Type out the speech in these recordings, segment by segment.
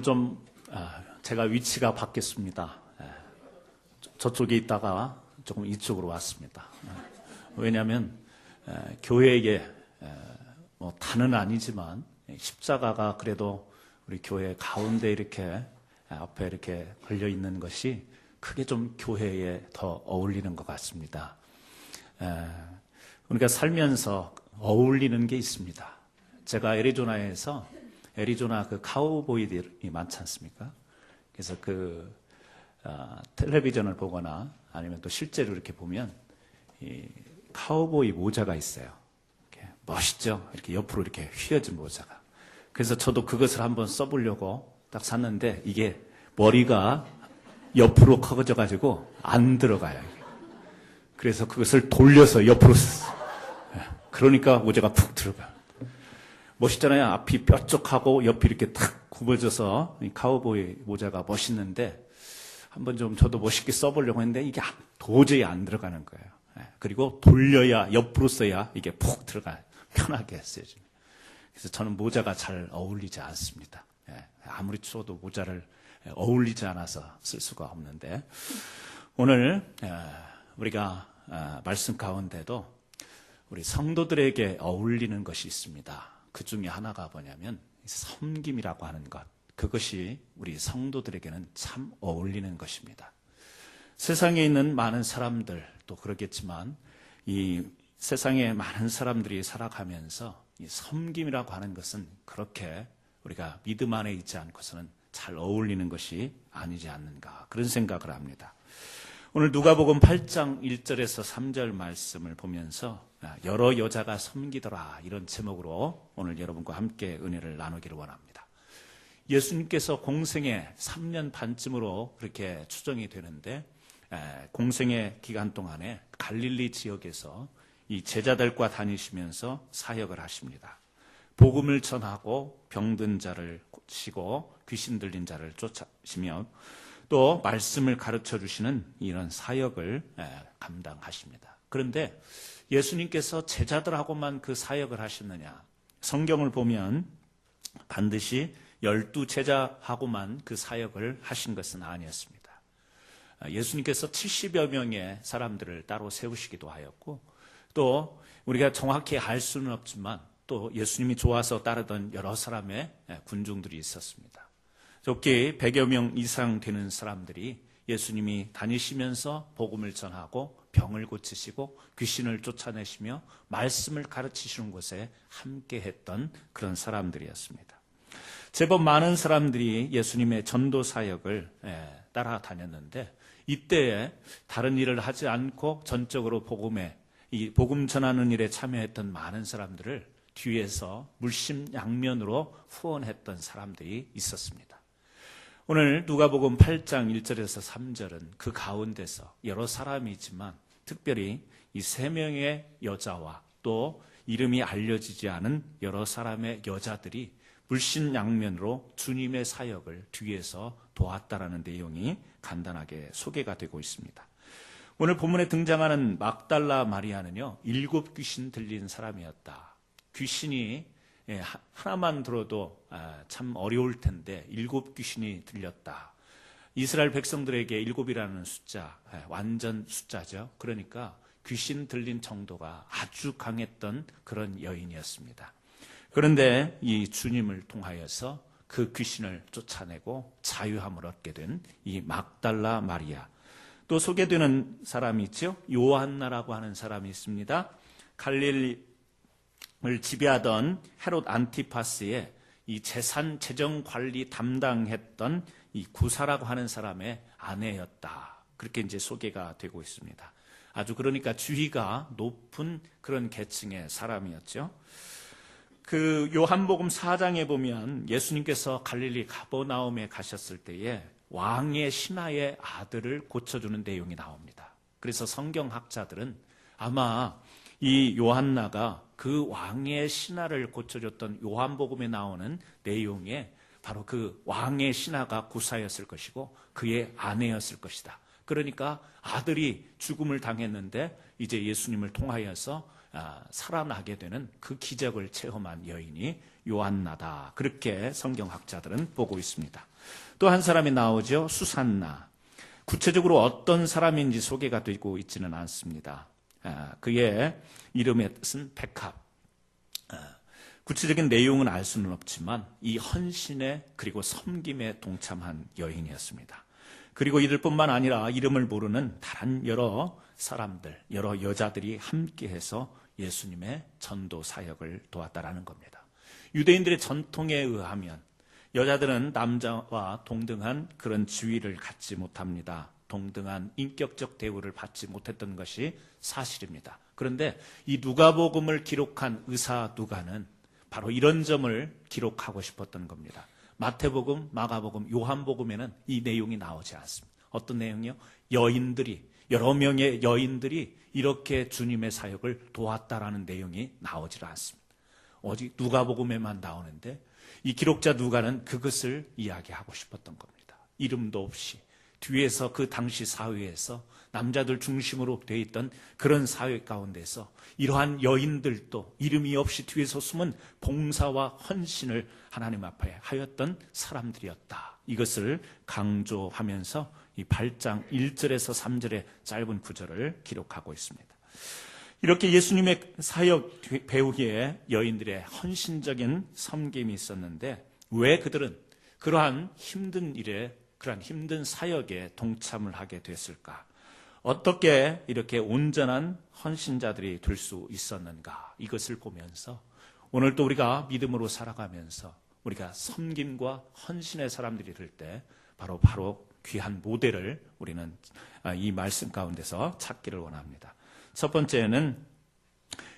오늘 좀 제가 위치가 바뀌었습니다. 저쪽에 있다가 조금 이쪽으로 왔습니다. 왜냐하면 교회에 뭐 다는 아니지만 십자가가 그래도 우리 교회 가운데 이렇게 앞에 이렇게 걸려 있는 것이 크게 좀 교회에 더 어울리는 것 같습니다. 그러니까 살면서 어울리는 게 있습니다. 제가 애리조나 그 카우보이들이 많지 않습니까? 그래서 텔레비전을 보거나 아니면 또 실제로 이렇게 보면 이 카우보이 모자가 있어요. 이렇게 멋있죠? 이렇게 옆으로 이렇게 휘어진 모자가. 그래서 저도 그것을 한번 써보려고 딱 샀는데 이게 머리가 옆으로 커져가지고 안 들어가요. 그래서 그것을 돌려서 옆으로 썼어요. 그러니까 모자가 푹 들어가요. 멋있잖아요. 앞이 뾰족하고 옆이 이렇게 탁 굽어져서 카우보이 모자가 멋있는데 한번 좀 저도 멋있게 써보려고 했는데 이게 도저히 안 들어가는 거예요. 그리고 돌려야 옆으로 써야 이게 푹 들어가요. 편하게 써야죠. 그래서 저는 모자가 잘 어울리지 않습니다. 아무리 추워도 모자를 어울리지 않아서 쓸 수가 없는데 오늘 우리가 말씀 가운데도 우리 성도들에게 어울리는 것이 있습니다. 그 중에 하나가 뭐냐면 섬김이라고 하는 것. 그것이 우리 성도들에게는 참 어울리는 것입니다. 세상에 있는 많은 사람들도 그렇겠지만 이 세상에 많은 사람들이 살아가면서 이 섬김이라고 하는 것은 그렇게 우리가 믿음 안에 있지 않고서는 잘 어울리는 것이 아니지 않는가 그런 생각을 합니다. 오늘 누가복음 8장 1절에서 3절 말씀을 보면서 여러 여자가 섬기더라 이런 제목으로 오늘 여러분과 함께 은혜를 나누기를 원합니다. 예수님께서 공생애 3년 반쯤으로 그렇게 추정이 되는데 공생애 기간 동안에 갈릴리 지역에서 이 제자들과 다니시면서 사역을 하십니다. 복음을 전하고 병든 자를 고치고 귀신 들린 자를 쫓아시며 또 말씀을 가르쳐 주시는 이런 사역을 감당하십니다. 그런데 예수님께서 제자들하고만 그 사역을 하셨느냐? 성경을 보면 반드시 12제자하고만 그 사역을 하신 것은 아니었습니다. 예수님께서 70여 명의 사람들을 따로 세우시기도 하였고 또 우리가 정확히 알 수는 없지만 또 예수님이 좋아서 따르던 여러 사람의 군중들이 있었습니다. 적게 100여 명 이상 되는 사람들이 예수님이 다니시면서 복음을 전하고 병을 고치시고 귀신을 쫓아내시며 말씀을 가르치시는 곳에 함께 했던 그런 사람들이었습니다. 제법 많은 사람들이 예수님의 전도 사역을 따라다녔는데 이때에 다른 일을 하지 않고 전적으로 복음 전하는 일에 참여했던 많은 사람들을 뒤에서 물심양면으로 후원했던 사람들이 있었습니다. 오늘 누가복음 8장 1절에서 3절은 그 가운데서 여러 사람이 있지만 특별히 이 3명의 여자와 또 이름이 알려지지 않은 여러 사람의 여자들이 물심양면으로 주님의 사역을 뒤에서 도왔다라는 내용이 간단하게 소개가 되고 있습니다. 오늘 본문에 등장하는 막달라 마리아는요 7 귀신 들린 사람이었다. 귀신이 하나만 들어도 참 어려울 텐데 7 귀신이 들렸다. 이스라엘 백성들에게 7이라는 숫자 완전 숫자죠. 그러니까 귀신 들린 정도가 아주 강했던 그런 여인이었습니다. 그런데 이 주님을 통하여서 그 귀신을 쫓아내고 자유함을 얻게 된 이 막달라 마리아. 또 소개되는 사람이 있죠. 요한나라고 하는 사람이 있습니다. 갈릴리를 지배하던 헤롯 안티파스의 이 재산 재정 관리 담당했던 이 구사라고 하는 사람의 아내였다. 그렇게 이제 소개가 되고 있습니다. 아주 그러니까 지위가 높은 그런 계층의 사람이었죠. 그 요한복음 4장에 보면 예수님께서 갈릴리 가버나움에 가셨을 때에 왕의 신하의 아들을 고쳐주는 내용이 나옵니다. 그래서 성경학자들은 아마 이 요한나가 그 왕의 신하를 고쳐줬던 요한복음에 나오는 내용에 바로 그 왕의 신하가 구사였을 것이고 그의 아내였을 것이다. 그러니까 아들이 죽음을 당했는데 이제 예수님을 통하여서 살아나게 되는 그 기적을 체험한 여인이 요한나다. 그렇게 성경학자들은 보고 있습니다. 또 한 사람이 나오죠. 수산나. 구체적으로 어떤 사람인지 소개가 되고 있지는 않습니다. 그의 이름의 뜻은 백합. 구체적인 내용은 알 수는 없지만 이 헌신에 그리고 섬김에 동참한 여인이었습니다. 그리고 이들뿐만 아니라 이름을 모르는 다른 여러 사람들, 여러 여자들이 함께해서 예수님의 전도 사역을 도왔다라는 겁니다. 유대인들의 전통에 의하면 여자들은 남자와 동등한 그런 지위를 갖지 못합니다. 동등한 인격적 대우를 받지 못했던 것이 사실입니다. 그런데 이 누가복음을 기록한 의사 누가는 바로 이런 점을 기록하고 싶었던 겁니다. 마태복음, 마가복음, 요한복음에는 이 내용이 나오지 않습니다. 어떤 내용이요? 여인들이, 여러 명의 여인들이 이렇게 주님의 사역을 도왔다라는 내용이 나오질 않습니다. 오직 누가복음에만 나오는데 이 기록자 누가는 그것을 이야기하고 싶었던 겁니다. 이름도 없이 뒤에서 그 당시 사회에서 남자들 중심으로 되어 있던 그런 사회 가운데서 이러한 여인들도 이름이 없이 뒤에서 숨은 봉사와 헌신을 하나님 앞에 하였던 사람들이었다. 이것을 강조하면서 이 8장 1절에서 3절의 짧은 구절을 기록하고 있습니다. 이렇게 예수님의 사역 배우기에 여인들의 헌신적인 섬김이 있었는데 왜 그들은 그러한 힘든 일에, 그러한 힘든 사역에 동참을 하게 됐을까? 어떻게 이렇게 온전한 헌신자들이 될 수 있었는가? 이것을 보면서 오늘 또 우리가 믿음으로 살아가면서 우리가 섬김과 헌신의 사람들이 될 때 바로 귀한 모델을 우리는 이 말씀 가운데서 찾기를 원합니다. 첫 번째는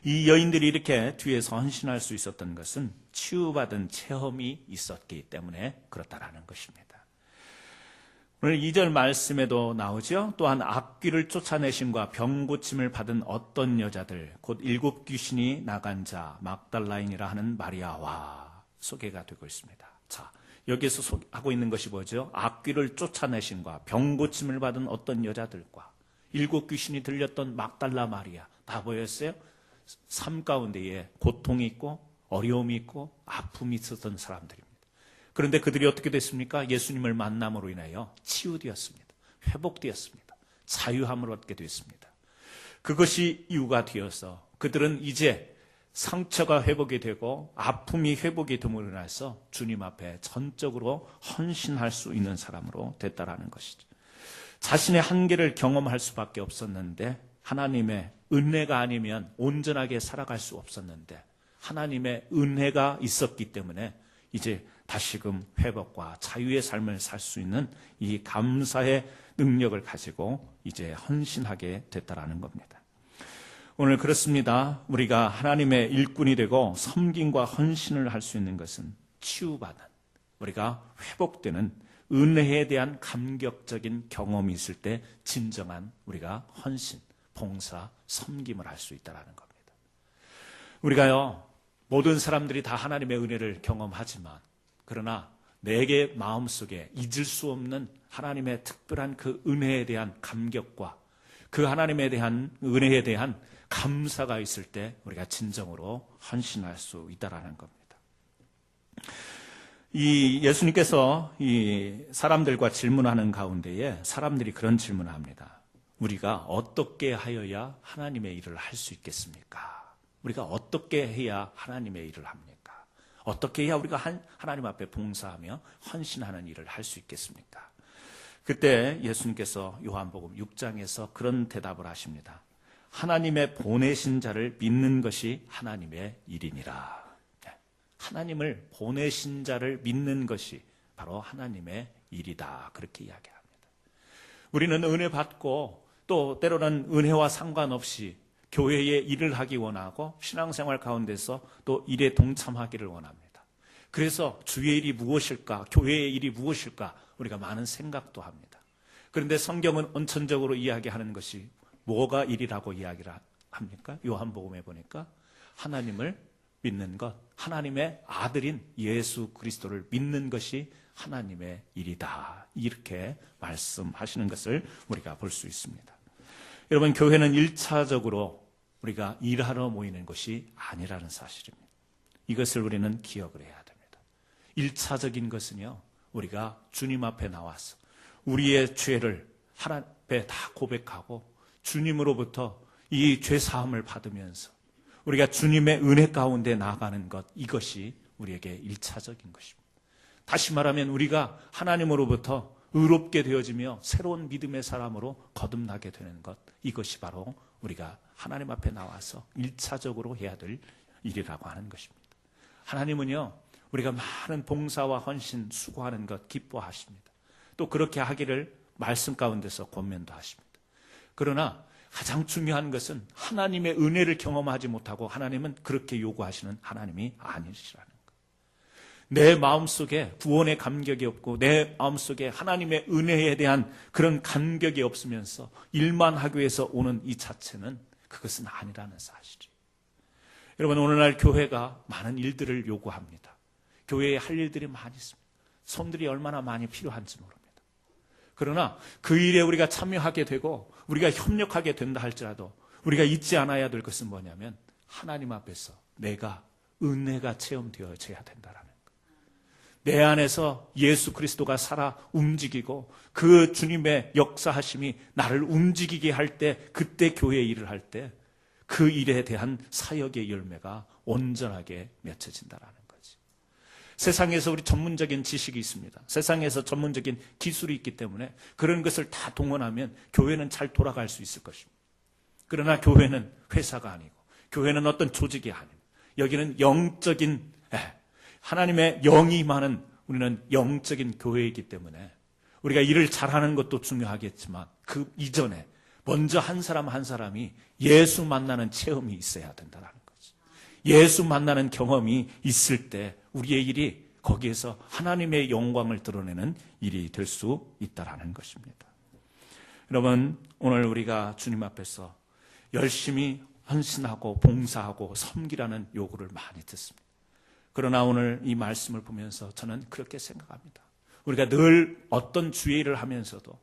이 여인들이 이렇게 뒤에서 헌신할 수 있었던 것은 치유받은 체험이 있었기 때문에 그렇다라는 것입니다. 오늘 2절 말씀에도 나오죠. 또한 악귀를 쫓아내심과 병 고침을 받은 어떤 여자들, 곧 7 귀신이 나간 자 막달라인이라 하는 마리아와 소개가 되고 있습니다. 자, 여기에서 하고 있는 것이 뭐죠? 악귀를 쫓아내심과 병 고침을 받은 어떤 여자들과 7 귀신이 들렸던 막달라 마리아, 다 보였어요? 삶 가운데에 고통이 있고 어려움이 있고 아픔이 있었던 사람들입니다. 그런데 그들이 어떻게 됐습니까? 예수님을 만남으로 인하여 치유되었습니다. 회복되었습니다. 자유함을 얻게 됐습니다. 그것이 이유가 되어서 그들은 이제 상처가 회복이 되고 아픔이 회복이 됨으로 인해서 주님 앞에 전적으로 헌신할 수 있는 사람으로 됐다라는 것이죠. 자신의 한계를 경험할 수밖에 없었는데 하나님의 은혜가 아니면 온전하게 살아갈 수 없었는데 하나님의 은혜가 있었기 때문에 이제 다시금 회복과 자유의 삶을 살 수 있는 이 감사의 능력을 가지고 이제 헌신하게 됐다라는 겁니다. 오늘 그렇습니다. 우리가 하나님의 일꾼이 되고 섬김과 헌신을 할 수 있는 것은 치유받은, 우리가 회복되는 은혜에 대한 감격적인 경험이 있을 때 진정한 우리가 헌신, 봉사, 섬김을 할 수 있다는 겁니다. 우리가요, 모든 사람들이 다 하나님의 은혜를 경험하지만 그러나 내게 마음속에 잊을 수 없는 하나님의 특별한 그 은혜에 대한 감격과 그 하나님에 대한 은혜에 대한 감사가 있을 때 우리가 진정으로 헌신할 수 있다는 겁니다. 이 예수님께서 이 사람들과 질문하는 가운데에 사람들이 그런 질문을 합니다. 우리가 어떻게 하여야 하나님의 일을 할 수 있겠습니까? 우리가 어떻게 해야 하나님의 일을 합니까? 어떻게 해야 우리가 하나님 앞에 봉사하며 헌신하는 일을 할 수 있겠습니까? 그때 예수님께서 요한복음 6장에서 그런 대답을 하십니다. 하나님의 보내신 자를 믿는 것이 하나님의 일이니라. 하나님을 보내신 자를 믿는 것이 바로 하나님의 일이다. 그렇게 이야기합니다. 우리는 은혜 받고 또 때로는 은혜와 상관없이 교회에 일을 하기 원하고 신앙생활 가운데서 또 일에 동참하기를 원합니다. 그래서 주의 일이 무엇일까? 교회의 일이 무엇일까? 우리가 많은 생각도 합니다. 그런데 성경은 원천적으로 이야기하는 것이 뭐가 일이라고 이야기를 합니까? 요한복음에 보니까 하나님을 믿는 것, 하나님의 아들인 예수 그리스도를 믿는 것이 하나님의 일이다. 이렇게 말씀하시는 것을 우리가 볼 수 있습니다. 여러분, 교회는 1차적으로 우리가 일하러 모이는 것이 아니라는 사실입니다. 이것을 우리는 기억을 해야 됩니다. 1차적인 것은요, 우리가 주님 앞에 나와서 우리의 죄를 하나님 앞에 다 고백하고 주님으로부터 이 죄 사함을 받으면서 우리가 주님의 은혜 가운데 나아가는 것, 이것이 우리에게 1차적인 것입니다. 다시 말하면 우리가 하나님으로부터 의롭게 되어지며 새로운 믿음의 사람으로 거듭나게 되는 것, 이것이 바로 우리가 하나님 앞에 나와서 1차적으로 해야 될 일이라고 하는 것입니다. 하나님은요, 우리가 많은 봉사와 헌신, 수고하는 것 기뻐하십니다. 또 그렇게 하기를 말씀 가운데서 권면도 하십니다. 그러나 가장 중요한 것은 하나님의 은혜를 경험하지 못하고 하나님은 그렇게 요구하시는 하나님이 아니시라는 것. 내 마음속에 구원의 감격이 없고 내 마음속에 하나님의 은혜에 대한 그런 감격이 없으면서 일만 하기 위해서 오는 이 자체는 그것은 아니라는 사실이에요. 여러분, 오늘날 교회가 많은 일들을 요구합니다. 교회에 할 일들이 많이 있습니다. 손들이 얼마나 많이 필요한지 모릅니다. 그러나 그 일에 우리가 참여하게 되고 우리가 협력하게 된다 할지라도 우리가 잊지 않아야 될 것은 뭐냐면 하나님 앞에서 내가 은혜가 체험되어져야 된다라는 것. 내 안에서 예수 그리스도가 살아 움직이고 그 주님의 역사하심이 나를 움직이게 할 때, 그때 교회 일을 할 때 그 일에 대한 사역의 열매가 온전하게 맺혀진다라는 거지. 세상에서 우리 전문적인 지식이 있습니다. 세상에서 전문적인 기술이 있기 때문에 그런 것을 다 동원하면 교회는 잘 돌아갈 수 있을 것입니다. 그러나 교회는 회사가 아니고 교회는 어떤 조직이 아닙니다. 여기는 영적인, 하나님의 영이 임하는, 우리는 영적인 교회이기 때문에 우리가 일을 잘하는 것도 중요하겠지만 그 이전에 먼저 한 사람 한 사람이 예수 만나는 체험이 있어야 된다는 거지. 예수 만나는 경험이 있을 때 우리의 일이 거기에서 하나님의 영광을 드러내는 일이 될 수 있다는 것입니다. 여러분, 오늘 우리가 주님 앞에서 열심히 헌신하고 봉사하고 섬기라는 요구를 많이 듣습니다. 그러나 오늘 이 말씀을 보면서 저는 그렇게 생각합니다. 우리가 늘 어떤 주의 일을 하면서도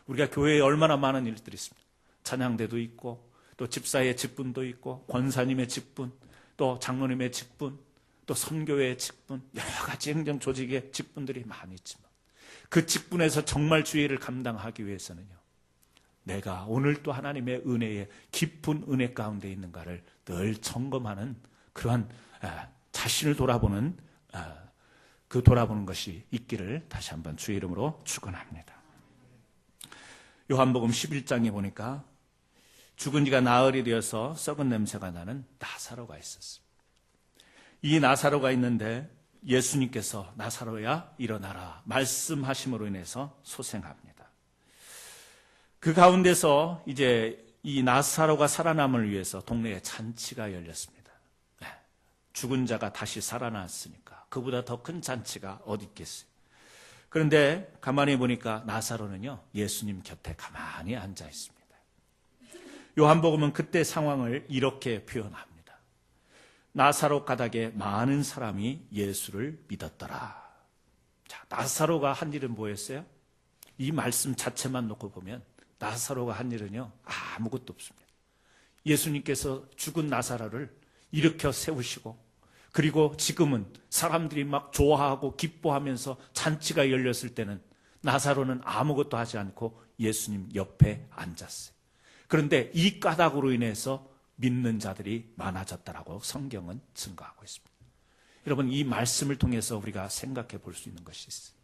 우리가 교회에 얼마나 많은 일들이 있습니다. 찬양대도 있고 또 집사의 직분도 있고 권사님의 직분, 또 장로님의 직분, 또 선교회의 직분, 여러 가지 행정 조직의 직분들이 많이 있지만 그 직분에서 정말 주의 일을 감당하기 위해서는요, 내가 오늘 또 하나님의 은혜에 깊은 은혜 가운데 있는가를 늘 점검하는 그러한 자신을 돌아보는 그 돌아보는 것이 있기를 다시 한번 주의 이름으로 축원합니다. 요한복음 11장에 보니까 죽은 지가 나흘이 되어서 썩은 냄새가 나는 나사로가 있었습니다. 이 나사로가 있는데 예수님께서 나사로야 일어나라 말씀하심으로 인해서 소생합니다. 그 가운데서 이제 이 나사로가 살아남을 위해서 동네에 잔치가 열렸습니다. 죽은 자가 다시 살아났으니까 그보다 더 큰 잔치가 어디 있겠어요. 그런데 가만히 보니까 나사로는요, 예수님 곁에 가만히 앉아 있습니다. 요한복음은 그때 상황을 이렇게 표현합니다. 나사로 가닥에 많은 사람이 예수를 믿었더라. 자, 나사로가 한 일은 뭐였어요? 이 말씀 자체만 놓고 보면 나사로가 한 일은요, 아무것도 없습니다. 예수님께서 죽은 나사로를 일으켜 세우시고, 그리고 지금은 사람들이 막 좋아하고 기뻐하면서 잔치가 열렸을 때는 나사로는 아무것도 하지 않고 예수님 옆에 앉았어요. 그런데 이 까닭으로 인해서 믿는 자들이 많아졌다라고 성경은 증거하고 있습니다. 여러분, 이 말씀을 통해서 우리가 생각해 볼 수 있는 것이 있어요.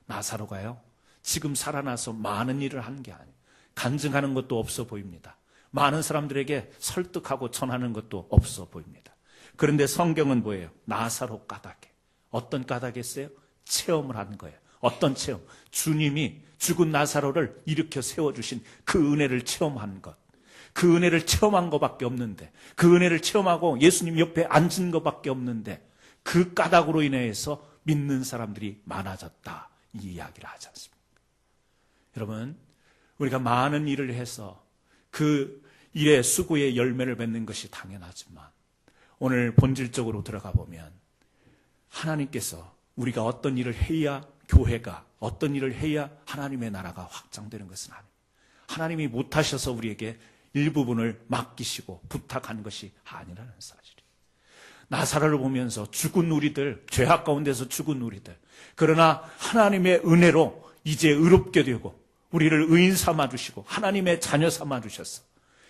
나사로가요, 지금 살아나서 많은 일을 한 게 아니에요. 간증하는 것도 없어 보입니다. 많은 사람들에게 설득하고 전하는 것도 없어 보입니다. 그런데 성경은 뭐예요? 나사로 까닭에. 어떤 까닭이었어요? 체험을 한 거예요. 어떤 체험? 주님이 죽은 나사로를 일으켜 세워주신 그 은혜를 체험한 것. 그 은혜를 체험한 것밖에 없는데, 그 은혜를 체험하고 예수님 옆에 앉은 것밖에 없는데 그 까닭으로 인해서 믿는 사람들이 많아졌다, 이 이야기를 하지 않습니까? 여러분, 우리가 많은 일을 해서 그 일의 수고의 열매를 맺는 것이 당연하지만 오늘 본질적으로 들어가 보면 하나님께서 우리가 어떤 일을 해야 교회가 어떤 일을 해야 하나님의 나라가 확장되는 것은 아닙니다. 하나님이 못하셔서 우리에게 일부분을 맡기시고 부탁한 것이 아니라는 사실이에요. 나사로를 보면서 죽은 우리들, 죄악 가운데서 죽은 우리들, 그러나 하나님의 은혜로 이제 의롭게 되고 우리를 의인 삼아주시고 하나님의 자녀 삼아주셔서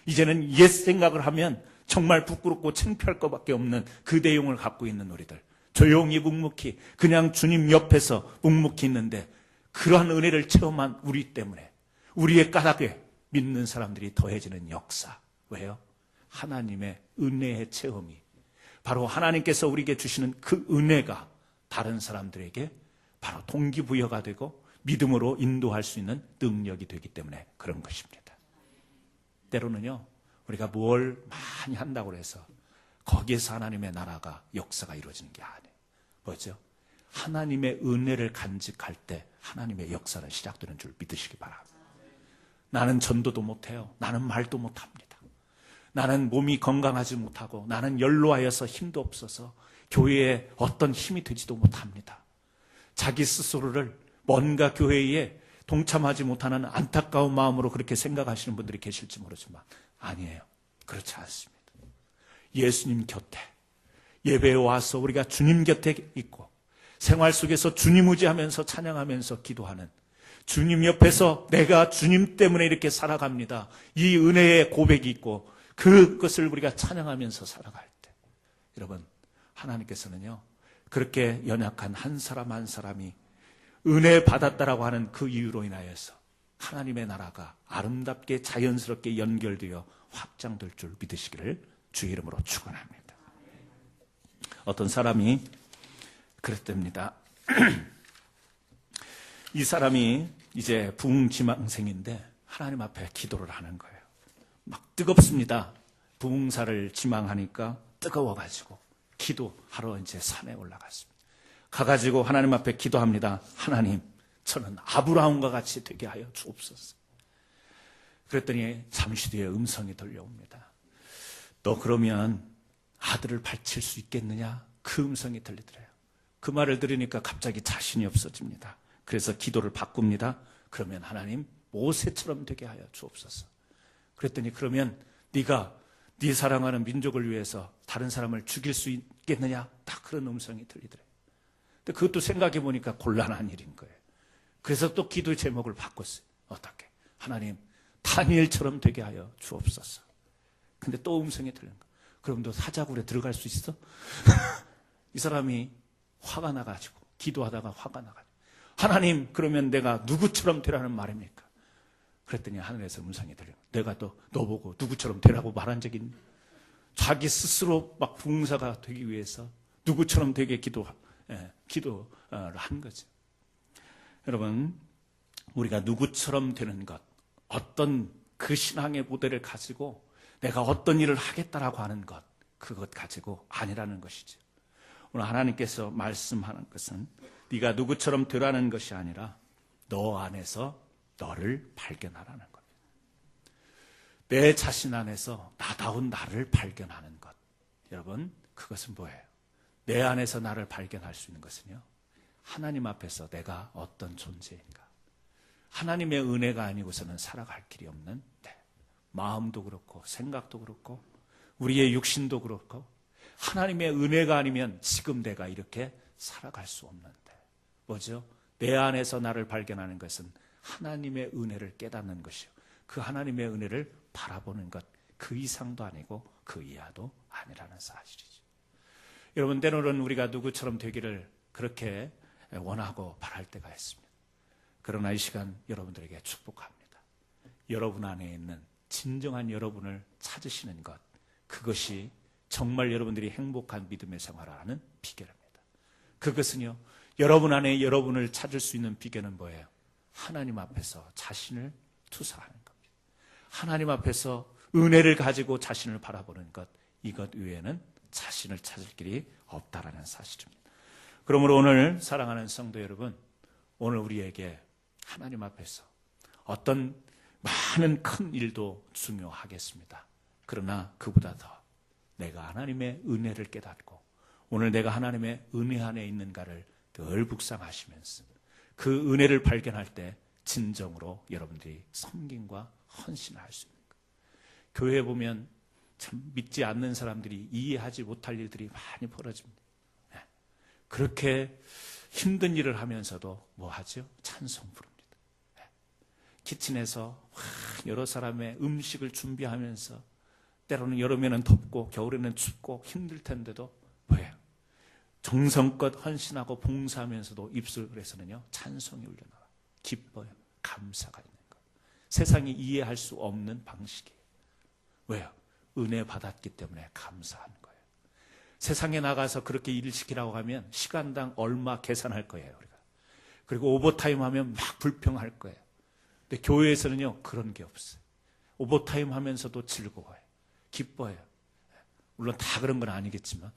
이제는 옛 생각을 하면 정말 부끄럽고 창피할 것밖에 없는 그 내용을 갖고 있는 우리들, 조용히 묵묵히 그냥 주님 옆에서 묵묵히 있는데 그러한 은혜를 체험한 우리 때문에 우리의 까닭에 믿는 사람들이 더해지는 역사. 왜요? 하나님의 은혜의 체험이 바로 하나님께서 우리에게 주시는 그 은혜가 다른 사람들에게 바로 동기부여가 되고 믿음으로 인도할 수 있는 능력이 되기 때문에 그런 것입니다. 때로는요, 우리가 뭘 많이 한다고 해서 거기에서 하나님의 나라가 역사가 이루어지는 게 아니에요. 뭐죠? 하나님의 은혜를 간직할 때 하나님의 역사는 시작되는 줄 믿으시기 바랍니다. 나는 전도도 못해요. 나는 말도 못합니다. 나는 몸이 건강하지 못하고 나는 연로하여서 힘도 없어서 교회에 어떤 힘이 되지도 못합니다. 자기 스스로를 뭔가 교회에 동참하지 못하는 안타까운 마음으로 그렇게 생각하시는 분들이 계실지 모르지만 아니에요. 그렇지 않습니다. 예수님 곁에 예배에 와서 우리가 주님 곁에 있고 생활 속에서 주님 의지하면서 찬양하면서 기도하는 주님 옆에서 내가 주님 때문에 이렇게 살아갑니다. 이 은혜의 고백이 있고 그것을 우리가 찬양하면서 살아갈 때 여러분 하나님께서는요 그렇게 연약한 한 사람 한 사람이 은혜 받았다라고 하는 그 이유로 인하여서 하나님의 나라가 아름답게 자연스럽게 연결되어 확장될 줄 믿으시기를 주의 이름으로 축원합니다. 어떤 사람이 그랬답니다. 이 사람이 이제 부흥지망생인데 하나님 앞에 기도를 하는 거예요. 막 뜨겁습니다. 부흥사를 지망하니까 뜨거워가지고 기도하러 이제 산에 올라갔습니다. 가가지고 하나님 앞에 기도합니다. 하나님, 저는 아브라함과 같이 되게 하여 주옵소서. 그랬더니 잠시 뒤에 음성이 들려옵니다. 너 그러면 아들을 바칠 수 있겠느냐? 그 음성이 들리더래요. 그 말을 들으니까 갑자기 자신이 없어집니다. 그래서 기도를 바꿉니다. 그러면 하나님 모세처럼 되게 하여 주옵소서. 그랬더니 그러면 네가 네 사랑하는 민족을 위해서 다른 사람을 죽일 수 있겠느냐? 딱 그런 음성이 들리더래요. 근데 그것도 생각해 보니까 곤란한 일인 거예요. 그래서 또 기도의 제목을 바꿨어요. 어떻게? 하나님 다니엘처럼 되게 하여 주옵소서. 근데 또 음성이 들리는 거예요. 그럼 너 사자굴에 들어갈 수 있어? 이 사람이 화가 나가지고 기도하다가 화가 나가지고 하나님 그러면 내가 누구처럼 되라는 말입니까? 그랬더니 하늘에서 음성이 들려요. 내가 또 너보고 누구처럼 되라고 말한 적이 있니? 자기 스스로 막 부흥사가 되기 위해서 누구처럼 되게 기도를 한 거죠. 여러분 우리가 누구처럼 되는 것 어떤 그 신앙의 모델을 가지고 내가 어떤 일을 하겠다라고 하는 것 그것 가지고 아니라는 것이죠. 오늘 하나님께서 말씀하는 것은 네가 누구처럼 되라는 것이 아니라 너 안에서 너를 발견하라는 것. 내 자신 안에서 나다운 나를 발견하는 것. 여러분 그것은 뭐예요? 내 안에서 나를 발견할 수 있는 것은요 하나님 앞에서 내가 어떤 존재인가. 하나님의 은혜가 아니고서는 살아갈 길이 없는 마음도 그렇고 생각도 그렇고 우리의 육신도 그렇고 하나님의 은혜가 아니면 지금 내가 이렇게 살아갈 수 없는데 뭐죠? 내 안에서 나를 발견하는 것은 하나님의 은혜를 깨닫는 것이요. 그 하나님의 은혜를 바라보는 것 그 이상도 아니고 그 이하도 아니라는 사실이죠. 여러분 때로는 우리가 누구처럼 되기를 그렇게 원하고 바랄 때가 있습니다. 그러나 이 시간 여러분들에게 축복합니다. 여러분 안에 있는 진정한 여러분을 찾으시는 것 그것이 정말 여러분들이 행복한 믿음의 생활을 하는 비결입니다. 그것은요 여러분 안에 여러분을 찾을 수 있는 비결은 뭐예요? 하나님 앞에서 자신을 투사하는 겁니다. 하나님 앞에서 은혜를 가지고 자신을 바라보는 것 이것 외에는 자신을 찾을 길이 없다라는 사실입니다. 그러므로 오늘 사랑하는 성도 여러분 오늘 우리에게 하나님 앞에서 어떤 많은 큰 일도 중요하겠습니다. 그러나 그보다 더 내가 하나님의 은혜를 깨닫고 오늘 내가 하나님의 은혜 안에 있는가를 늘 묵상하시면서 그 은혜를 발견할 때 진정으로 여러분들이 섬김과 헌신을 할 수 있는 거예요. 교회에 보면 참 믿지 않는 사람들이 이해하지 못할 일들이 많이 벌어집니다. 그렇게 힘든 일을 하면서도 뭐 하죠? 찬송 부릅니다. 키친에서 여러 사람의 음식을 준비하면서 때로는 여름에는 덥고 겨울에는 춥고 힘들 텐데도 뭐예요? 정성껏 헌신하고 봉사하면서도 입술에서는요 찬송이 울려나와 기뻐요. 감사가 있는 것. 세상이 이해할 수 없는 방식이에요. 왜요? 은혜 받았기 때문에 감사하는 거예요. 세상에 나가서 그렇게 일을 시키라고 하면 시간당 얼마 계산할 거예요, 우리가. 그리고 오버타임 하면 막 불평할 거예요. 근데 교회에서는요, 그런 게 없어요. 오버타임 하면서도 즐거워요. 기뻐요. 물론 다 그런 건 아니겠지만,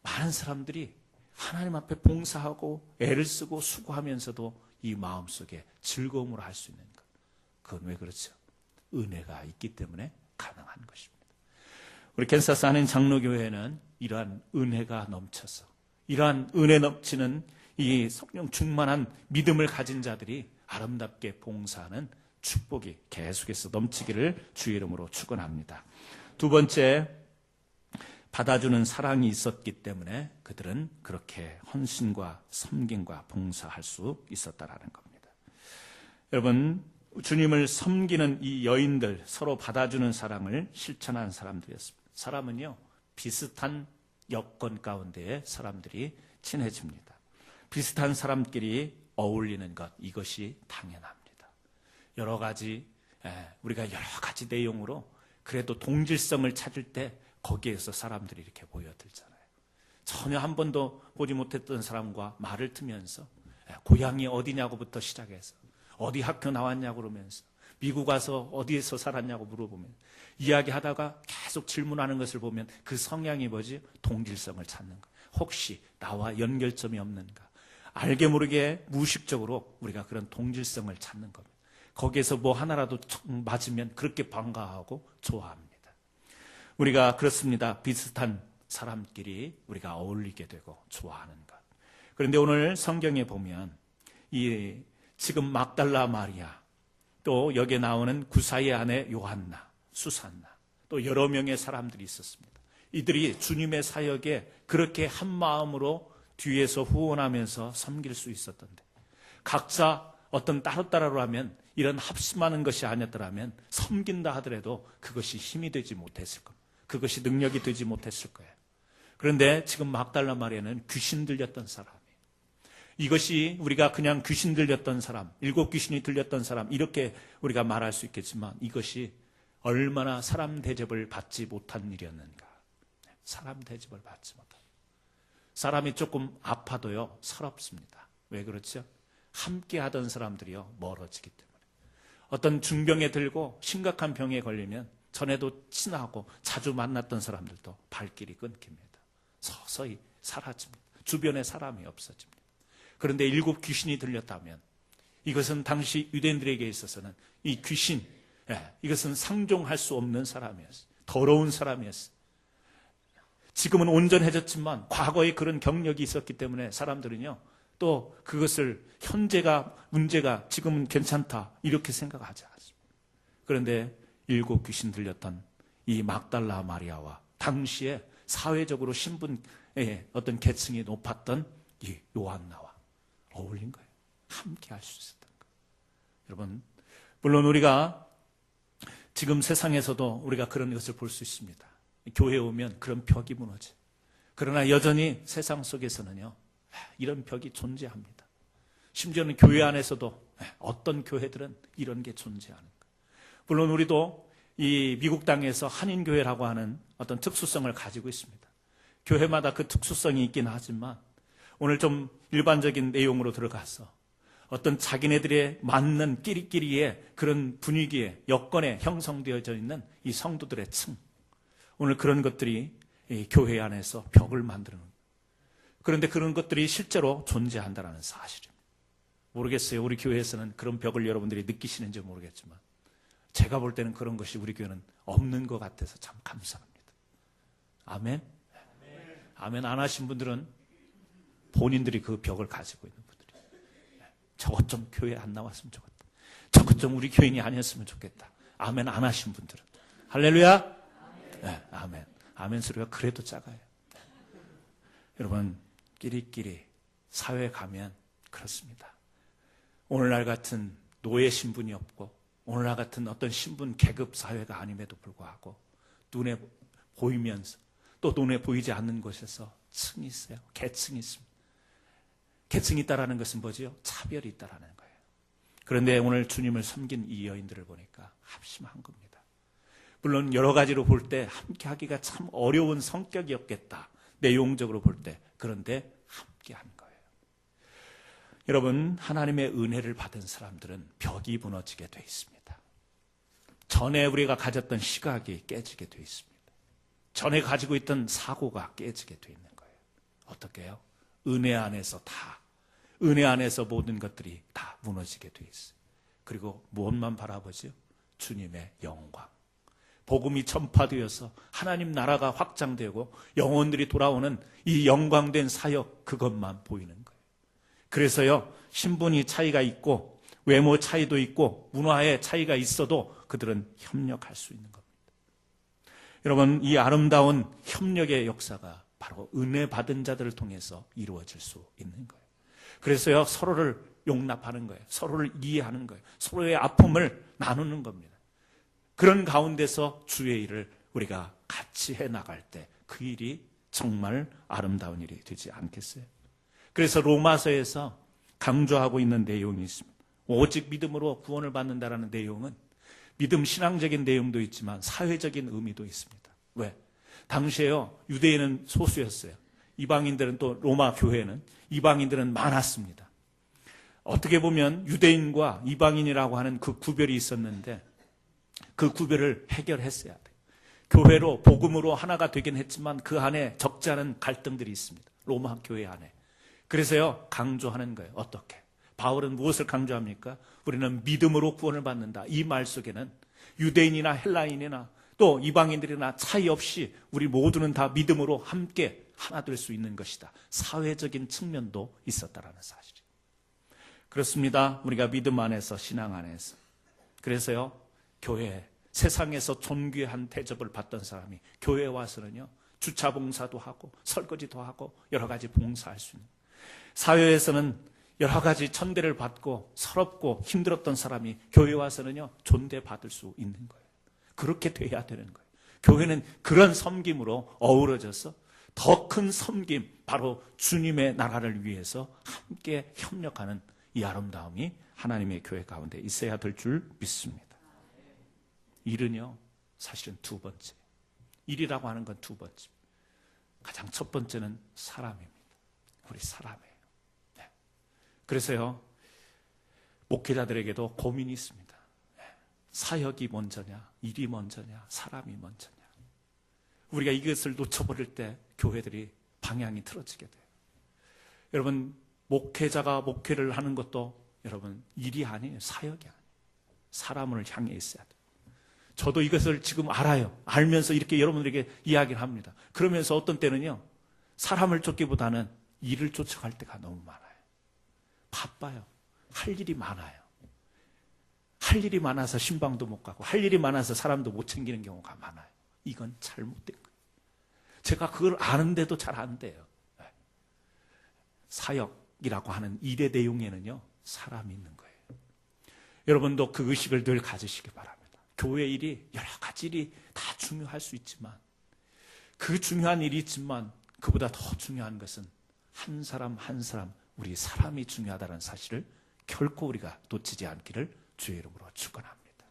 많은 사람들이 하나님 앞에 봉사하고 애를 쓰고 수고하면서도 이 마음속에 즐거움으로 할 수 있는 것. 그건 왜 그렇죠? 은혜가 있기 때문에 가능한 것입니다. 우리 캔사스 한인 장로교회는 이러한 은혜가 넘쳐서 이러한 은혜 넘치는 이 성령 충만한 믿음을 가진 자들이 아름답게 봉사하는 축복이 계속해서 넘치기를 주의 이름으로 축원합니다. 두 번째, 받아주는 사랑이 있었기 때문에 그들은 그렇게 헌신과 섬김과 봉사할 수 있었다라는 겁니다. 여러분, 주님을 섬기는 이 여인들, 서로 받아주는 사랑을 실천하는 사람들이었습니다. 사람은요, 비슷한 여건 가운데에 사람들이 친해집니다. 비슷한 사람끼리 어울리는 것, 이것이 당연합니다. 여러 가지, 우리가 여러 가지 내용으로 그래도 동질성을 찾을 때 거기에서 사람들이 이렇게 모여들잖아요. 전혀 한 번도 보지 못했던 사람과 말을 트면서 고향이 어디냐고부터 시작해서 어디 학교 나왔냐고 그러면서 미국 와서 어디에서 살았냐고 물어보면 이야기하다가 계속 질문하는 것을 보면 그 성향이 뭐지? 동질성을 찾는 거. 혹시 나와 연결점이 없는가? 알게 모르게 무의식적으로 우리가 그런 동질성을 찾는 겁니다. 거기에서 뭐 하나라도 맞으면 그렇게 반가워하고 좋아합니다. 우리가 그렇습니다. 비슷한 사람끼리 우리가 어울리게 되고 좋아하는 것. 그런데 오늘 성경에 보면 이 지금 막달라 마리아, 또 여기에 나오는 구사의 아내 요한나, 수산나, 또 여러 명의 사람들이 있었습니다. 이들이 주님의 사역에 그렇게 한 마음으로 뒤에서 후원하면서 섬길 수 있었던데, 각자 어떤 따로따로 하면 이런 합심하는 것이 아니었더라면 섬긴다 하더라도 그것이 힘이 되지 못했을 겁니다. 그것이 능력이 되지 못했을 거예요. 그런데 지금 막달라 마리아는 귀신 들렸던 사람이에요. 이것이 우리가 그냥 귀신 들렸던 사람, 7 귀신이 들렸던 사람, 이렇게 우리가 말할 수 있겠지만 이것이 얼마나 사람 대접을 받지 못한 일이었는가. 사람 대접을 받지 못한. 사람이 조금 아파도요, 서럽습니다. 왜 그렇죠? 함께 하던 사람들이요, 멀어지기 때문에. 어떤 중병에 들고 심각한 병에 걸리면 전에도 친하고 자주 만났던 사람들도 발길이 끊깁니다. 서서히 사라집니다. 주변에 사람이 없어집니다. 그런데 7 귀신이 들렸다면 이것은 당시 유대인들에게 있어서는 이 귀신, 이것은 상종할 수 없는 사람이었어요. 더러운 사람이었어요. 지금은 온전해졌지만 과거에 그런 경력이 있었기 때문에 사람들은요, 또 그것을 현재가 문제가 지금은 괜찮다 이렇게 생각하지 않습니다. 그런데 7 귀신 들렸던 이 막달라 마리아와 당시에 사회적으로 신분의 어떤 계층이 높았던 이 요한나와 어울린 거예요. 함께 할 수 있었던 거예요. 여러분, 물론 우리가 지금 세상에서도 우리가 그런 것을 볼 수 있습니다. 교회에 오면 그런 벽이 무너져. 그러나 여전히 세상 속에서는요, 이런 벽이 존재합니다. 심지어는 교회 안에서도 어떤 교회들은 이런 게 존재하는 거예요. 물론 우리도 이 미국 땅에서 한인교회라고 하는 어떤 특수성을 가지고 있습니다. 교회마다 그 특수성이 있긴 하지만 오늘 좀 일반적인 내용으로 들어가서 어떤 자기네들의 맞는 끼리끼리의 그런 분위기에 여건에 형성되어져 있는 이 성도들의 층, 오늘 그런 것들이 이 교회 안에서 벽을 만드는 거예요. 그런데 그런 것들이 실제로 존재한다는 사실입니다. 모르겠어요. 우리 교회에서는 그런 벽을 여러분들이 느끼시는지 모르겠지만 제가 볼 때는 그런 것이 우리 교회는 없는 것 같아서 참 감사합니다. 아멘? 아멘 안 하신 분들은 본인들이 그 벽을 가지고 있는 분들이에요. 저것 좀 교회 안 나왔으면 좋겠다. 저것 좀 우리 교인이 아니었으면 좋겠다. 아멘 안 하신 분들은. 할렐루야. 네, 아멘. 아멘 소리가 그래도 작아요. 여러분, 끼리끼리 사회에 가면 그렇습니다. 오늘날 같은 노예 신분이 없고 오늘날 같은 어떤 신분 계급 사회가 아님에도 불구하고 눈에 보이면서 또 눈에 보이지 않는 곳에서 층이 있어요. 계층이 있습니다. 계층이 있다라는 것은 뭐지요? 차별이 있다라는 거예요. 그런데 오늘 주님을 섬긴 이 여인들을 보니까 합심한 겁니다. 물론 여러 가지로 볼 때 함께 하기가 참 어려운 성격이었겠다. 내용적으로 볼 때. 그런데 함께 한 거예요. 여러분, 하나님의 은혜를 받은 사람들은 벽이 무너지게 돼 있습니다. 전에 우리가 가졌던 시각이 깨지게 돼 있습니다. 전에 가지고 있던 사고가 깨지게 돼 있는 거예요. 어떻게 해요? 은혜 안에서 은혜 안에서 모든 것들이 다 무너지게 돼 있어요. 그리고 무엇만 바라보죠? 주님의 영광. 복음이 전파되어서 하나님 나라가 확장되고 영혼들이 돌아오는 이 영광된 사역, 그것만 보이는 거예요. 그래서요, 신분이 차이가 있고 외모 차이도 있고 문화의 차이가 있어도 그들은 협력할 수 있는 겁니다. 여러분, 이 아름다운 협력의 역사가 바로 은혜 받은 자들을 통해서 이루어질 수 있는 거예요. 그래서요, 서로를 용납하는 거예요. 서로를 이해하는 거예요. 서로의 아픔을 나누는 겁니다. 그런 가운데서 주의 일을 우리가 같이 해나갈 때 그 일이 정말 아름다운 일이 되지 않겠어요? 그래서 로마서에서 강조하고 있는 내용이 있습니다. 오직 믿음으로 구원을 받는다라는 내용은 믿음 신앙적인 내용도 있지만 사회적인 의미도 있습니다. 왜? 당시에요, 유대인은 소수였어요. 이방인들은 또 로마 교회는 이방인들은 많았습니다. 어떻게 보면 유대인과 이방인이라고 하는 그 구별이 있었는데 그 구별을 해결했어야 돼요. 교회로 복음으로 하나가 되긴 했지만 그 안에 적지 않은 갈등들이 있습니다. 로마 교회 안에. 그래서요, 강조하는 거예요. 어떻게? 바울은 무엇을 강조합니까? 우리는 믿음으로 구원을 받는다. 이 말 속에는 유대인이나 헬라인이나 또 이방인들이나 차이 없이 우리 모두는 다 믿음으로 함께 하나 될 수 있는 것이다. 사회적인 측면도 있었다라는 사실이에요. 그렇습니다. 우리가 믿음 안에서, 신앙 안에서. 그래서요, 교회, 세상에서 존귀한 대접을 받던 사람이 교회에 와서는요, 주차 봉사도 하고 설거지도 하고 여러 가지 봉사할 수 있는, 사회에서는 여러 가지 천대를 받고 서럽고 힘들었던 사람이 교회에 와서는요, 존대받을 수 있는 거예요. 그렇게 돼야 되는 거예요. 교회는 그런 섬김으로 어우러져서 더 큰 섬김, 바로 주님의 나라를 위해서 함께 협력하는 이 아름다움이 하나님의 교회 가운데 있어야 될 줄 믿습니다. 일은요, 사실은 두 번째. 일이라고 하는 건 두 번째. 가장 첫 번째는 사람입니다. 우리 사람이에요. 네. 그래서요, 목회자들에게도 고민이 있습니다. 네. 사역이 먼저냐, 일이 먼저냐, 사람이 먼저냐. 우리가 이것을 놓쳐버릴 때 교회들이 방향이 틀어지게 돼요. 여러분, 목회자가 목회를 하는 것도 여러분 일이 아니에요. 사역이 아니에요. 사람을 향해 있어야 돼요. 저도 이것을 지금 알아요. 알면서 이렇게 여러분들에게 이야기를 합니다. 그러면서 어떤 때는요, 사람을 쫓기보다는 일을 쫓아갈 때가 너무 많아요. 바빠요. 할 일이 많아요. 할 일이 많아서 신방도 못 가고 할 일이 많아서 사람도 못 챙기는 경우가 많아요. 이건 잘못된 거예요. 제가 그걸 아는데도 잘 안 돼요. 사역이라고 하는 일의 내용에는요, 사람이 있는 거예요. 여러분도 그 의식을 늘 가지시기 바랍니다. 교회 일이 여러 가지 일이 다 중요할 수 있지만, 그 중요한 일이 있지만 그보다 더 중요한 것은 한 사람 한 사람, 우리 사람이 중요하다는 사실을 결코 우리가 놓치지 않기를 주의 이름으로 축원합니다.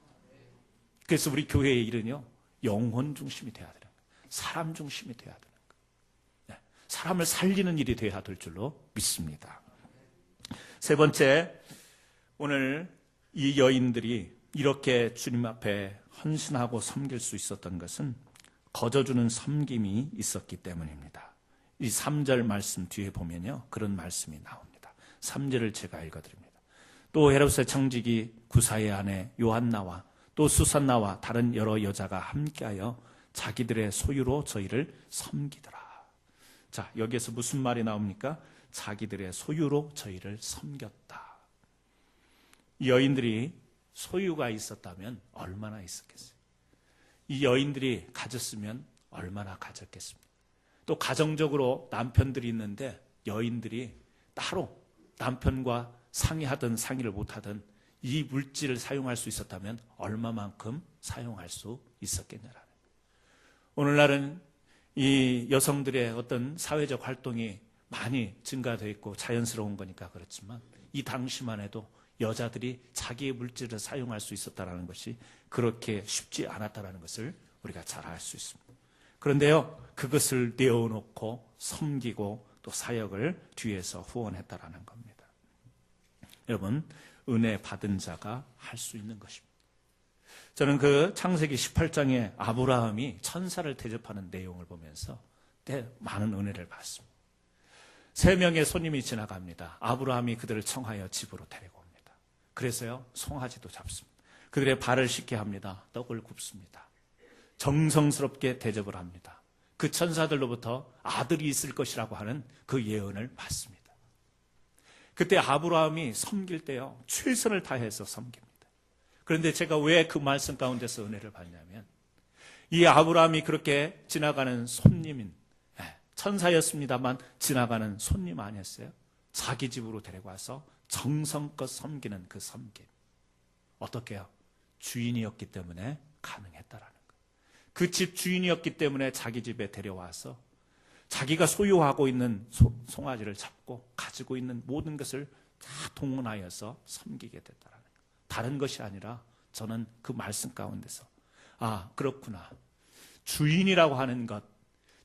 그래서 우리 교회의 일은요, 영혼 중심이 돼야 되는 거예요. 사람 중심이 돼야 되는 거예요. 네, 사람을 살리는 일이 돼야 될 줄로 믿습니다. 세 번째, 오늘 이 여인들이 이렇게 주님 앞에 헌신하고 섬길 수 있었던 것은 거저주는 섬김이 있었기 때문입니다. 이 3절 말씀 뒤에 보면요, 그런 말씀이 나옵니다. 3절을 제가 읽어드립니다. 또 헤롯의 청지기 구사의 아내 요한나와 또 수산나와 다른 여러 여자가 함께하여 자기들의 소유로 저희를 섬기더라. 자, 여기에서 무슨 말이 나옵니까? 자기들의 소유로 저희를 섬겼다. 이 여인들이 소유가 있었다면 얼마나 있었겠어요? 이 여인들이 가졌으면 얼마나 가졌겠습니까? 또 가정적으로 남편들이 있는데 여인들이 따로 남편과 상의하든 상의를 못하든 이 물질을 사용할 수 있었다면 얼마만큼 사용할 수 있었겠냐라는 거예요. 오늘날은 이 여성들의 어떤 사회적 활동이 많이 증가되어 있고 자연스러운 거니까 그렇지만 이 당시만 해도 여자들이 자기의 물질을 사용할 수 있었다는 것이 그렇게 쉽지 않았다는 것을 우리가 잘 알 수 있습니다. 그런데요, 그것을 내어놓고 섬기고 또 사역을 뒤에서 후원했다라는 겁니다. 여러분, 은혜 받은 자가 할 수 있는 것입니다. 저는 그 창세기 18장에 아브라함이 천사를 대접하는 내용을 보면서 많은 은혜를 받습니다. 3명의 손님이 지나갑니다. 아브라함이 그들을 청하여 집으로 데리고 옵니다. 그래서요, 송아지도 잡습니다. 그들의 발을 씻게 합니다. 떡을 굽습니다. 정성스럽게 대접을 합니다. 그 천사들로부터 아들이 있을 것이라고 하는 그 예언을 받습니다. 그때 아브라함이 섬길 때요, 최선을 다해서 섬깁니다. 그런데 제가 왜 그 말씀 가운데서 은혜를 받냐면, 이 아브라함이 그렇게 지나가는 손님인, 천사였습니다만 지나가는 손님 아니었어요? 자기 집으로 데리고 와서 정성껏 섬기는 그 섬김. 어떻게 해요? 주인이었기 때문에 가능했다라는 거예요. 그 집 주인이었기 때문에 자기 집에 데려와서 자기가 소유하고 있는 송아지를 잡고 가지고 있는 모든 것을 다 동원하여서 섬기게 됐다라는 거예요. 다른 것이 아니라 저는 그 말씀 가운데서 그렇구나. 주인이라고 하는 것,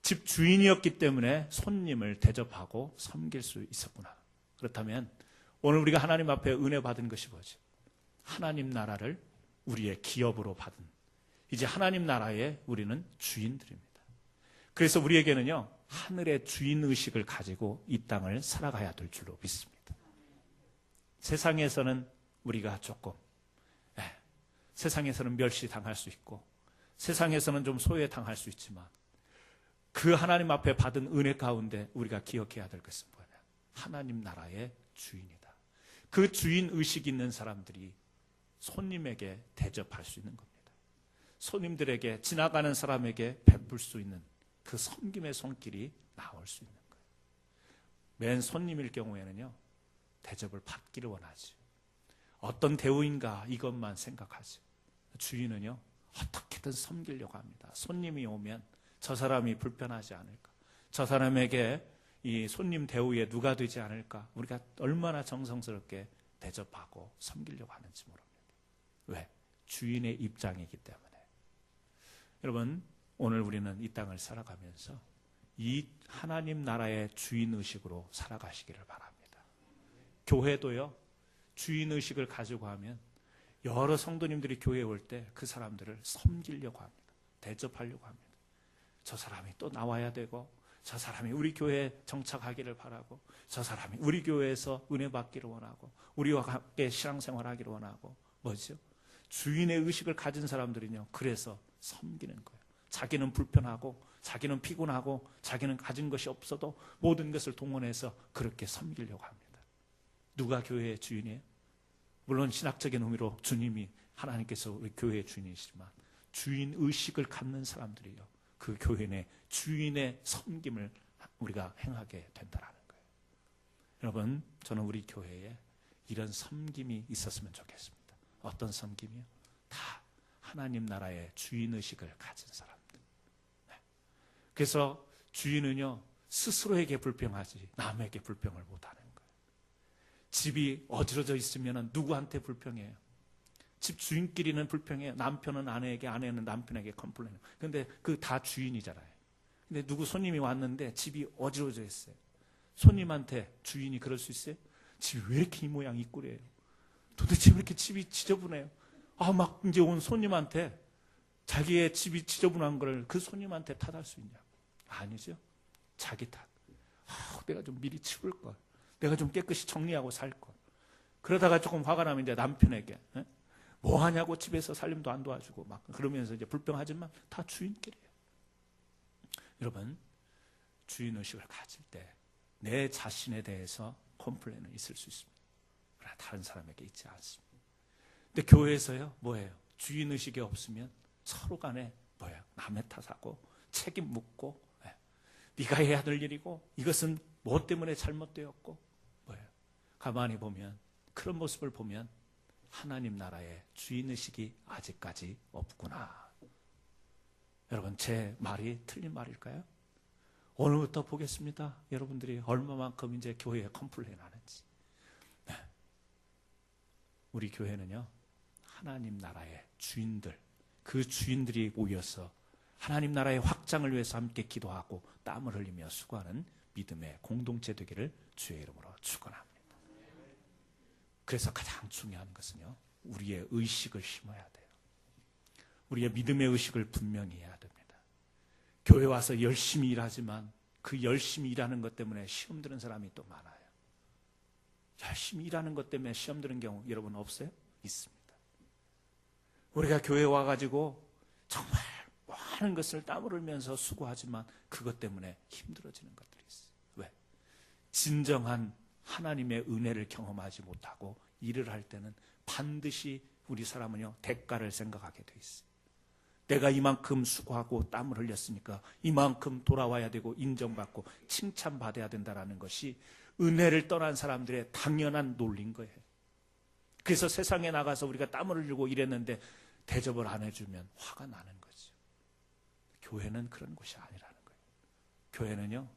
집 주인이었기 때문에 손님을 대접하고 섬길 수 있었구나. 그렇다면 오늘 우리가 하나님 앞에 은혜 받은 것이 뭐지? 하나님 나라를 우리의 기업으로 받은, 이제 하나님 나라의 우리는 주인들입니다. 그래서 우리에게는요, 하늘의 주인의식을 가지고 이 땅을 살아가야 될 줄로 믿습니다. 세상에서는 우리가 조금, 세상에서는 멸시당할 수 있고, 세상에서는 좀 소외당할 수 있지만, 그 하나님 앞에 받은 은혜 가운데 우리가 기억해야 될 것은 뭐냐? 하나님 나라의 주인이다. 그 주인의식 있는 사람들이 손님에게 대접할 수 있는 겁니다. 손님들에게, 지나가는 사람에게 베풀 수 있는 그 섬김의 손길이 나올 수 있는 거예요. 맨 손님일 경우에는요, 대접을 받기를 원하지. 어떤 대우인가 이것만 생각하지. 주인은요, 어떻게든 섬기려고 합니다. 손님이 오면 저 사람이 불편하지 않을까? 저 사람에게 이 손님 대우에 누가 되지 않을까? 우리가 얼마나 정성스럽게 대접하고 섬기려고 하는지 모릅니다. 왜? 주인의 입장이기 때문에. 여러분, 오늘 우리는 이 땅을 살아가면서 이 하나님 나라의 주인의식으로 살아가시기를 바랍니다. 교회도요, 주인의식을 가지고 하면 여러 성도님들이 교회에 올 때 그 사람들을 섬기려고 합니다. 대접하려고 합니다. 저 사람이 또 나와야 되고, 저 사람이 우리 교회에 정착하기를 바라고, 저 사람이 우리 교회에서 은혜 받기를 원하고, 우리와 함께 신앙생활하기를 원하고, 뭐죠? 주인의 의식을 가진 사람들은요, 그래서 섬기는 거예요. 자기는 불편하고, 자기는 피곤하고, 자기는 가진 것이 없어도 모든 것을 동원해서 그렇게 섬기려고 합니다. 누가 교회의 주인이에요? 물론 신학적인 의미로 주님이, 하나님께서 우리 교회의 주인이시지만, 주인 의식을 갖는 사람들이요, 그 교회 내 주인의 섬김을 우리가 행하게 된다는 거예요. 여러분, 저는 우리 교회에 이런 섬김이 있었으면 좋겠습니다. 어떤 섬김이요? 다 하나님 나라의 주인의식을 가진 사람들. 그래서 주인은요, 스스로에게 불평하지 남에게 불평을 못하는 거예요. 집이 어지러져 있으면 누구한테 불평해요? 집 주인끼리는 불평해요. 남편은 아내에게, 아내는 남편에게 컴플레인. 그런데 그 다 주인이잖아요. 근데 누구 손님이 왔는데 집이 어지러져 있어요. 손님한테 주인이 그럴 수 있어요? 집이 왜 이렇게 이 모양 이 꼴이에요? 도대체 왜 이렇게 집이 지저분해요? 막 이제 온 손님한테 자기의 집이 지저분한 걸 그 손님한테 탓할 수 있냐? 아니죠. 자기 탓. 내가 좀 미리 치울 걸. 내가 좀 깨끗이 정리하고 살 걸. 그러다가 조금 화가 나면 이제 남편에게 뭐 하냐고, 집에서 살림도 안 도와주고 막 그러면서 이제 불평하지만 다 주인끼리예요. 여러분, 주인의식을 가질 때 내 자신에 대해서 컴플레인은 있을 수 있습니다. 그러나 다른 사람에게 있지 않습니다. 근데 교회에서요, 뭐예요? 주인의식이 없으면 서로 간에 뭐예요? 남의 탓하고 책임 묻고, 네가 해야 될 일이고, 이것은 뭐 때문에 잘못되었고, 뭐예요? 가만히 보면, 그런 모습을 보면 하나님 나라의 주인의식이 아직까지 없구나. 여러분, 제 말이 틀린 말일까요? 오늘부터 보겠습니다. 여러분들이 얼마만큼 이제 교회에 컴플레인 하는지. 네. 우리 교회는요, 하나님 나라의 주인들, 그 주인들이 모여서 하나님 나라의 확장을 위해서 함께 기도하고 땀을 흘리며 수고하는 믿음의 공동체 되기를 주의 이름으로 축원합니다. 그래서 가장 중요한 것은요, 우리의 의식을 심어야 돼요. 우리의 믿음의 의식을 분명히 해야 됩니다. 교회 와서 열심히 일하지만 그 열심히 일하는 것 때문에 시험 드는 사람이 또 많아요. 열심히 일하는 것 때문에 시험 드는 경우 여러분 없어요? 있습니다. 우리가 교회에 와가지고 정말 많은 것을 땀을 흘리면서 수고하지만 그것 때문에 힘들어지는 것들이 있어요. 왜? 진정한 하나님의 은혜를 경험하지 못하고 일을 할 때는 반드시 우리 사람은요, 대가를 생각하게 돼 있어요. 내가 이만큼 수고하고 땀을 흘렸으니까 이만큼 돌아와야 되고 인정받고 칭찬받아야 된다는 것이 은혜를 떠난 사람들의 당연한 논리인 거예요. 그래서 세상에 나가서 우리가 땀을 흘리고 일했는데 대접을 안 해주면 화가 나는 거죠. 교회는 그런 곳이 아니라는 거예요. 교회는요,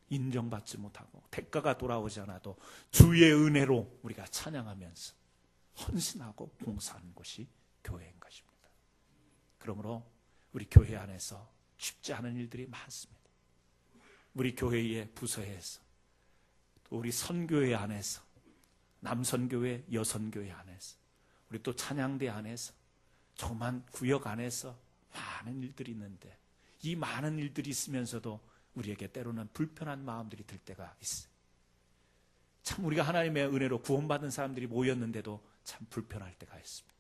인정받지 못하고 대가가 돌아오지 않아도 주의 은혜로 우리가 찬양하면서 헌신하고 봉사하는 곳이 교회인 것입니다. 그러므로 우리 교회 안에서 쉽지 않은 일들이 많습니다. 우리 교회의 부서에서, 또 우리 선교회 안에서, 남선교회, 여선교회 안에서, 우리 또 찬양대 안에서, 조그만 구역 안에서 많은 일들이 있는데 이 많은 일들이 있으면서도 우리에게 때로는 불편한 마음들이 들 때가 있어요. 참 우리가 하나님의 은혜로 구원받은 사람들이 모였는데도 참 불편할 때가 있습니다.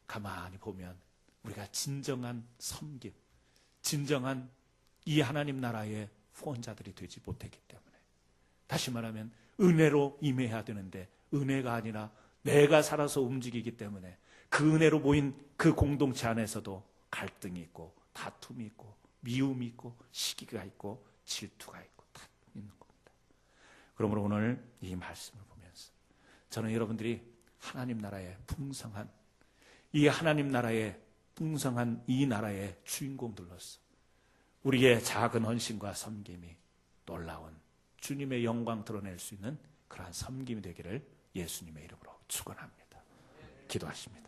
가만히 보면 우리가 진정한 섬김, 진정한 이 하나님 나라의 후원자들이 되지 못했기 때문에, 다시 말하면 은혜로 임해야 되는데 은혜가 아니라 내가 살아서 움직이기 때문에 그 은혜로 모인 그 공동체 안에서도 갈등이 있고 다툼이 있고 미움이 있고 시기가 있고 질투가 있고 다 있는 겁니다. 그러므로 오늘 이 말씀을 보면서 저는 여러분들이 하나님 나라의 풍성한 이 하나님 나라의 풍성한 이 나라의 주인공들로서 우리의 작은 헌신과 섬김이 놀라운 주님의 영광 드러낼 수 있는 그러한 섬김이 되기를 예수님의 이름으로 축원합니다. 기도하십니다.